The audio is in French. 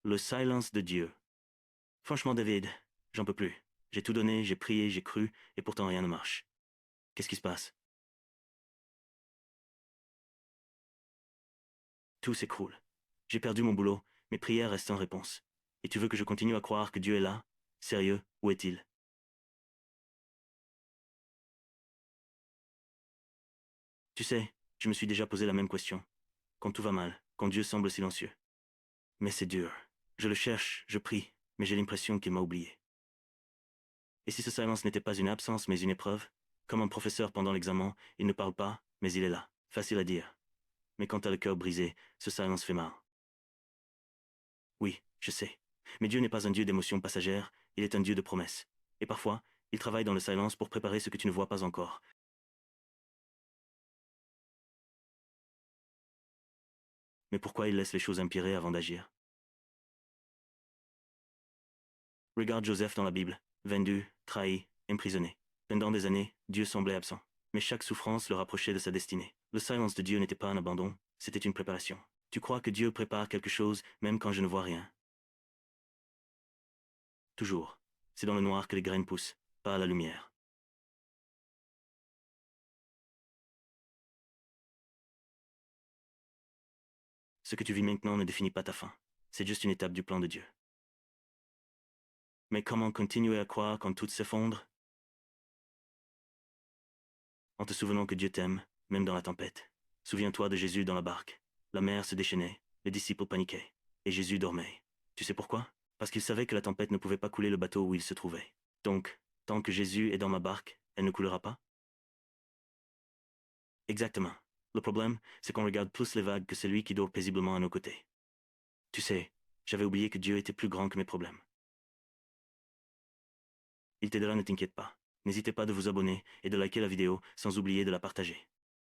Le silence de Dieu. Franchement, David, j'en peux plus. J'ai tout donné, j'ai prié, j'ai cru, et pourtant rien ne marche. Qu'est-ce qui se passe? Tout s'écroule. J'ai perdu mon boulot, mes prières restent sans réponse. Et tu veux que je continue à croire que Dieu est là? Sérieux, où est-il? Tu sais, je me suis déjà posé la même question. Quand tout va mal, quand Dieu semble silencieux. Mais c'est dur. Je le cherche, je prie, mais j'ai l'impression qu'il m'a oublié. Et si ce silence n'était pas une absence, mais une épreuve? Comme un professeur pendant l'examen, il ne parle pas, mais il est là. Facile à dire. Mais quand t'as le cœur brisé, ce silence fait mal. Oui, je sais. Mais Dieu n'est pas un Dieu d'émotions passagères, il est un Dieu de promesses. Et parfois, il travaille dans le silence pour préparer ce que tu ne vois pas encore. Mais pourquoi il laisse les choses empirer avant d'agir? Regarde Joseph dans la Bible, vendu, trahi, emprisonné. Pendant des années, Dieu semblait absent. Mais chaque souffrance le rapprochait de sa destinée. Le silence de Dieu n'était pas un abandon, c'était une préparation. Tu crois que Dieu prépare quelque chose, même quand je ne vois rien? Toujours. C'est dans le noir que les graines poussent, pas à la lumière. Ce que tu vis maintenant ne définit pas ta fin. C'est juste une étape du plan de Dieu. Mais comment continuer à croire quand tout s'effondre? En te souvenant que Dieu t'aime, même dans la tempête. Souviens-toi de Jésus dans la barque. La mer se déchaînait, les disciples paniquaient, et Jésus dormait. Tu sais pourquoi? Parce qu'il savait que la tempête ne pouvait pas couler le bateau où il se trouvait. Donc, tant que Jésus est dans ma barque, elle ne coulera pas? Exactement. Le problème, c'est qu'on regarde plus les vagues que celui qui dort paisiblement à nos côtés. Tu sais, j'avais oublié que Dieu était plus grand que mes problèmes. Il t'aidera, ne t'inquiète pas. N'hésitez pas de vous abonner et de liker la vidéo sans oublier de la partager.